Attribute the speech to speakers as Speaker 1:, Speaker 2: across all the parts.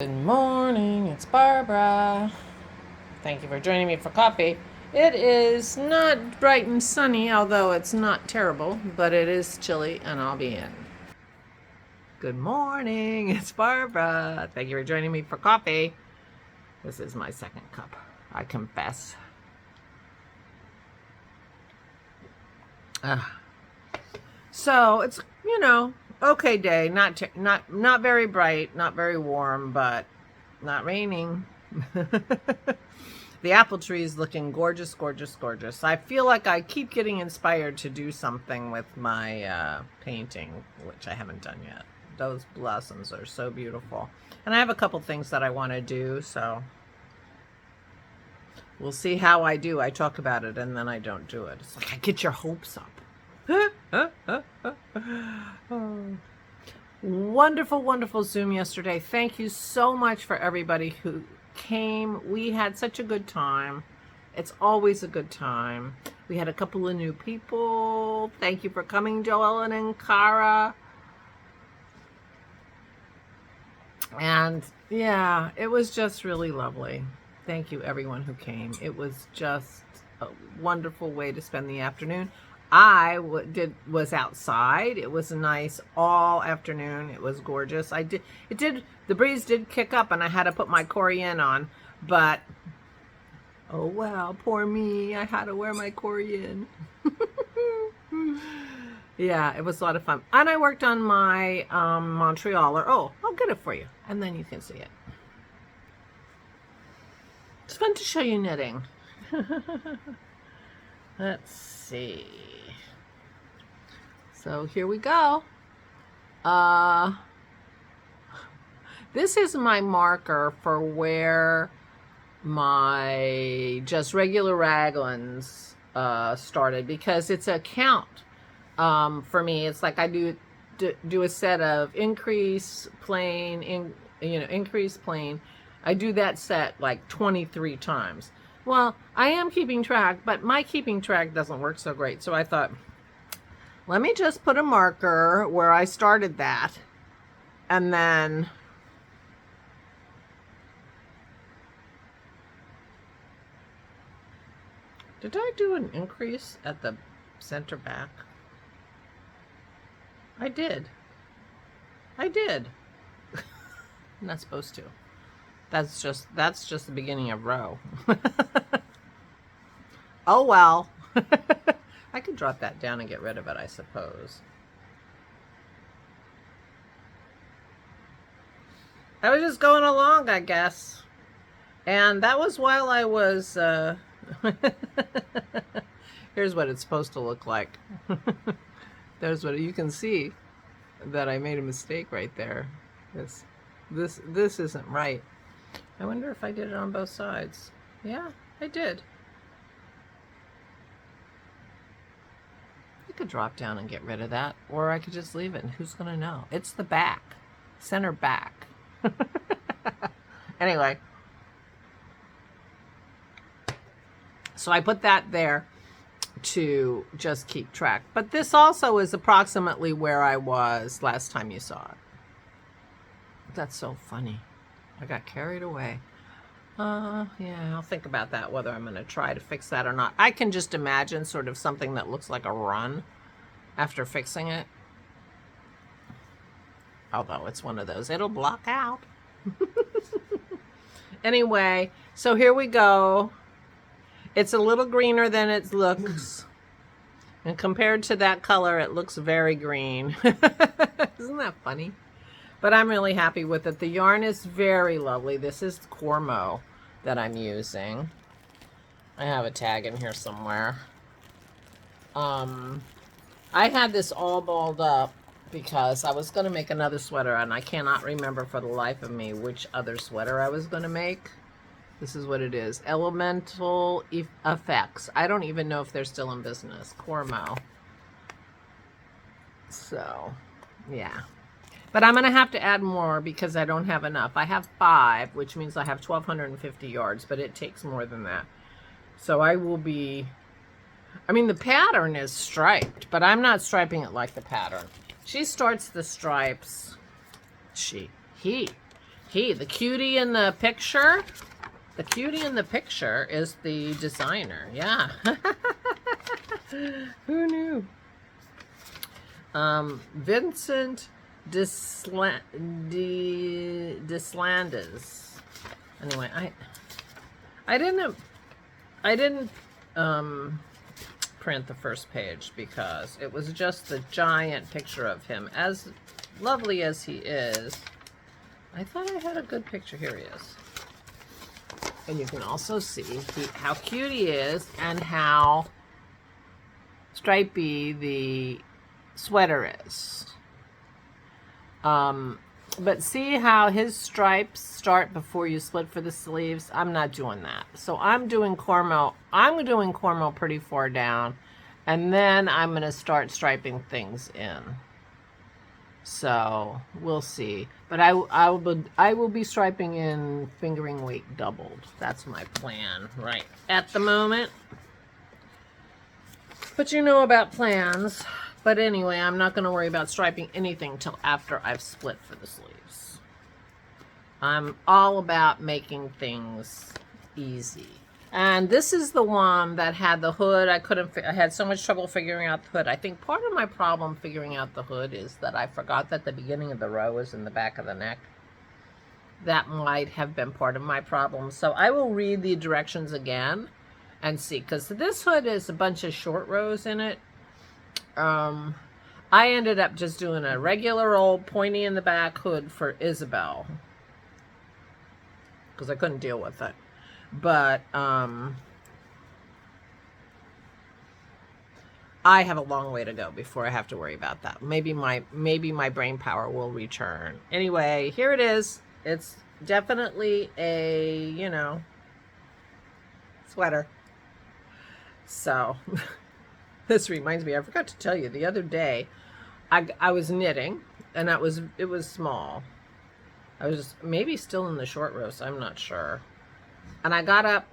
Speaker 1: Good morning, it's Barbara. Thank you for joining me for coffee. It is not bright and sunny, although it's not terrible, but it is chilly and I'll be in. Good morning, it's Barbara. Thank you for joining me for coffee. This is my second cup, I confess. So it's, okay day. Not very bright, not very warm, but not raining. The apple tree is looking gorgeous, gorgeous, gorgeous. I feel like I keep getting inspired to do something with my painting, which I haven't done yet. Those blossoms are so beautiful. And I have a couple things that I want to do, so we'll see how I do. I talk about it and then I don't do it. It's like I get your hopes up. Wonderful, wonderful Zoom yesterday. Thank you so much for everybody who came. We had such a good time. It's always a good time. We had a couple of new people. Thank you for coming, Joellen and Cara. And yeah, it was just really lovely. Thank you, everyone who came. It was just a wonderful way to spend the afternoon. I was outside. It was nice all afternoon. It was gorgeous. The breeze did kick up and I had to put my Corian on, but oh well, poor me. I had to wear my Corian. Yeah, it was a lot of fun. And I worked on my Montrealer. Oh, I'll get it for you and then you can see it. It's fun to show you knitting. Let's see. So here we go. This is my marker for where my just regular raglans started, because it's a count for me. It's like I do a set of increase, plain, increase, plain. I do that set like 23 times. Well, I am keeping track, but my keeping track doesn't work so great. So I thought, let me just put a marker where I started that. And then did I do an increase at the center back? I did. I'm not supposed to. That's just the beginning of row. Oh well. I could drop that down and get rid of it, I suppose. I was just going along, I guess. And that was while I was here's what it's supposed to look like. There's what you can see that I made a mistake right there. This isn't right. I wonder if I did it on both sides. Yeah, I did. I could drop down and get rid of that, or I could just leave it, and who's gonna know? It's the back, center back. Anyway, so I put that there to just keep track. But this also is approximately where I was last time you saw it. That's so funny. I got carried away. Yeah, I'll think about that, whether I'm going to try to fix that or not. I can just imagine sort of something that looks like a run after fixing it. Although it's one of those, it'll block out. Anyway, so here we go. It's a little greener than it looks. And compared to that color, it looks very green. Isn't that funny? But I'm really happy with it. The yarn is very lovely. This is Cormo that I'm using. I have a tag in here somewhere. I had this all balled up because I was going to make another sweater, and I cannot remember for the life of me which other sweater I was going to make. This is what it is. Elemental Effects. I don't even know if they're still in business. Cormo. So, yeah. But I'm going to have to add more because I don't have enough. I have 5, which means I have 1,250 yards, but it takes more than that. So I will be... I mean, the pattern is striped, but I'm not striping it like the pattern. She starts the stripes. He The cutie in the picture. The cutie in the picture is the designer. Yeah. Who knew? Vincent Deslandes. Anyway, I didn't print the first page because it was just the giant picture of him. As lovely as he is, I thought I had a good picture. Here he is. And you can also see how cute he is and how stripy the sweater is. But see how his stripes start before you split for the sleeves? I'm not doing that. So I'm doing Cormo. I'm doing Cormo pretty far down, and then I'm going to start striping things in. So we'll see. But I will be striping in fingering weight doubled. That's my plan right at the moment. But you know about plans. But anyway, I'm not going to worry about striping anything till after I've split for the sleeves. I'm all about making things easy. And this is the one that had the hood. I had so much trouble figuring out the hood. I think part of my problem figuring out the hood is that I forgot that the beginning of the row is in the back of the neck. That might have been part of my problem. So I will read the directions again and see. Because this hood is a bunch of short rows in it. I ended up just doing a regular old pointy in the back hood for Isabel because I couldn't deal with it. But I have a long way to go before I have to worry about that. Maybe my brain power will return. Anyway, here it is. It's definitely a, you know, sweater. So this reminds me, I forgot to tell you, the other day, I was knitting, and it was small. I was just maybe still in the short rows, I'm not sure. And I got up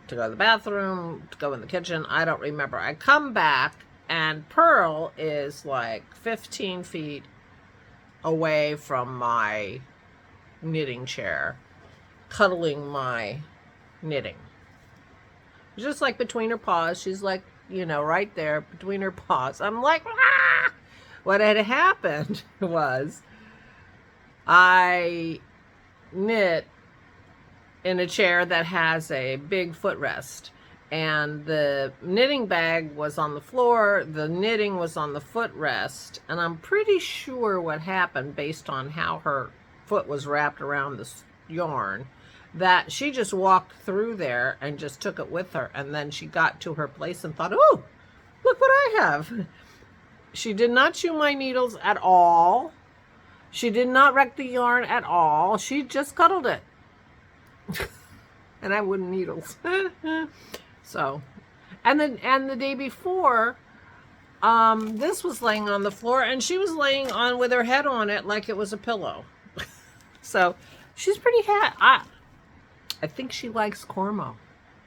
Speaker 1: to go to the bathroom, to go in the kitchen, I don't remember. I come back, and Pearl is like 15 feet away from my knitting chair, cuddling my knitting. Just like between her paws, she's like, you know, right there between her paws. I'm like, ah! What had happened was I knit in a chair that has a big footrest, and the knitting bag was on the floor, the knitting was on the footrest, and I'm pretty sure what happened based on how her foot was wrapped around the yarn, that she just walked through there and just took it with her, and then she got to her place and thought, oh, look what I have. She did not chew my needles at all. She did not wreck the yarn at all. She just cuddled it. And I wouldn't needles. So, and the day before, this was laying on the floor, and she was laying on with her head on it like it was a pillow. So she's pretty I think she likes Cormo.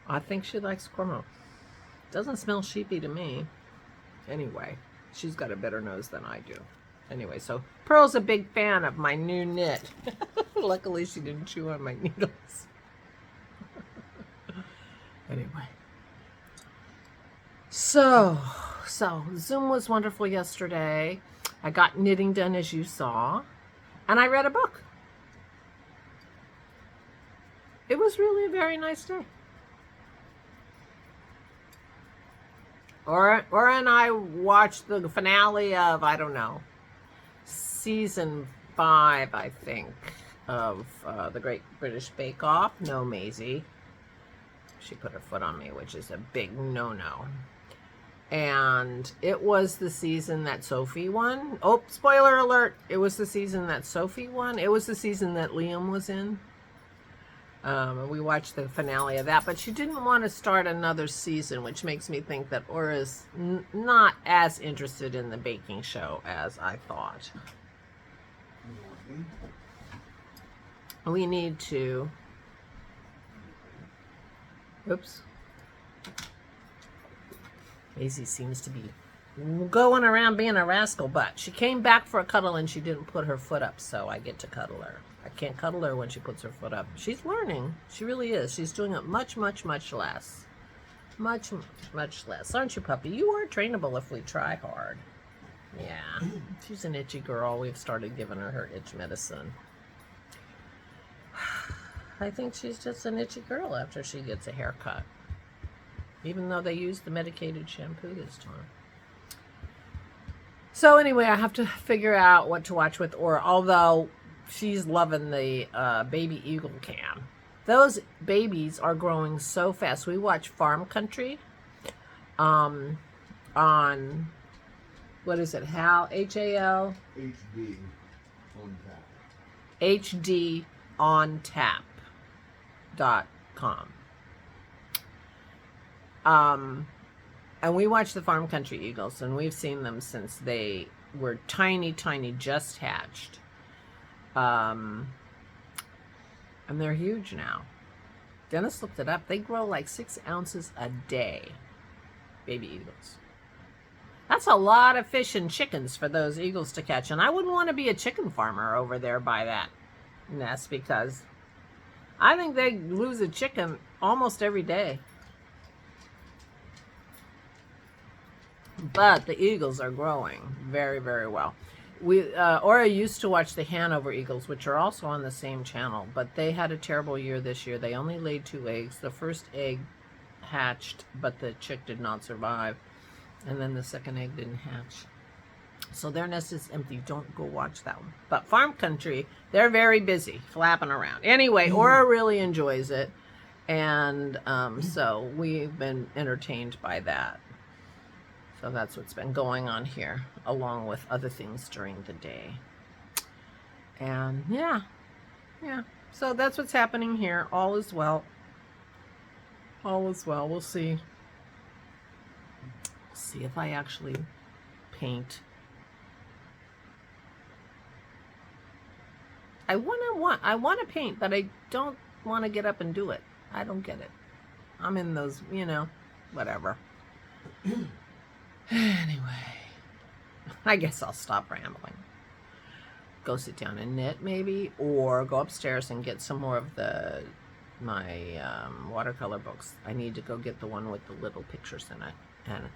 Speaker 1: I think she likes Cormo. Doesn't smell sheepy to me. Anyway, she's got a better nose than I do. Anyway, so Pearl's a big fan of my new knit. Luckily, she didn't chew on my needles. Anyway. So Zoom was wonderful yesterday. I got knitting done, as you saw. And I read a book. It was really a very nice day. Or and I watched the finale of, I don't know, season 5, I think, of the Great British Bake Off. No, Maisie. She put her foot on me, which is a big no-no. And it was the season that Sophie won. Oh, spoiler alert. It was the season that Sophie won. It was the season that Liam was in. And we watched the finale of that, but she didn't want to start another season, which makes me think that Aura's not as interested in the baking show as I thought. We need to... Oops. Maisie seems to be going around being a rascal, but she came back for a cuddle and she didn't put her foot up, so I get to cuddle her. I can't cuddle her when she puts her foot up. She's learning. She really is. She's doing it much, much, much less. Much, much less. Aren't you, puppy? You are trainable if we try hard. Yeah. She's an itchy girl. We've started giving her itch medicine. I think she's just an itchy girl after she gets a haircut. Even though they use the medicated shampoo this time. So anyway, I have to figure out what to watch with Aura, although she's loving the baby eagle cam. Those babies are growing so fast. We watch Farm Country on, what is it, Hal? H-A-L?
Speaker 2: HD on tap.
Speaker 1: HD on tap.com. And we watch the Farm Country Eagles, and we've seen them since they were tiny, tiny, just hatched. And they're huge now. Dennis looked it up. They grow like 6 ounces a day, baby eagles. That's a lot of fish and chickens for those eagles to catch. And I wouldn't want to be a chicken farmer over there by that nest, because I think they lose a chicken almost every day. But the eagles are growing very, very well. Aura used to watch the Hanover Eagles, which are also on the same channel, but they had a terrible year this year. They only laid 2 eggs. The first egg hatched, but the chick did not survive. And then the second egg didn't hatch. So their nest is empty. Don't go watch that one. But Farm Country, they're very busy, flapping around. Anyway, Aura really enjoys it. And so we've been entertained by that. So that's what's been going on here, along with other things during the day. And yeah. So that's what's happening here. All is well. All is well. We'll see. See if I actually paint. I want to paint, but I don't want to get up and do it. I don't get it. I'm in those, whatever. Anyway, I guess I'll stop rambling. Go sit down and knit, maybe, or go upstairs and get some more of my watercolor books. I need to go get the one with the little pictures in it and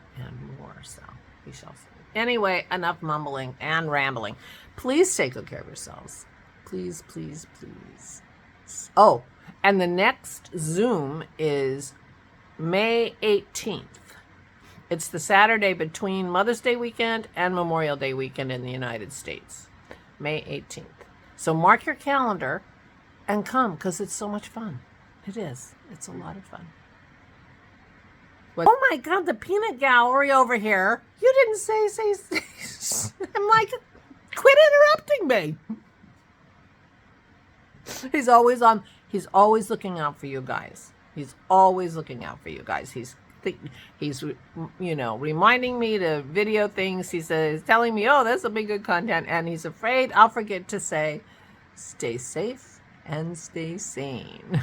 Speaker 1: more. So we shall see. Anyway, enough mumbling and rambling. Please take good care of yourselves. Please, please, please. Oh, and the next Zoom is May 18th. It's the Saturday between Mother's Day weekend and Memorial Day weekend in the United States. May 18th. So mark your calendar and come, because it's so much fun. It is. It's a lot of fun. Oh my God, the peanut gallery over here. You didn't say. I'm like, quit interrupting me. He's always looking out for you guys. He's always looking out for you guys. He's reminding me to video things. He's telling me, oh, this will be good content, and he's afraid I'll forget to say, stay safe and stay sane.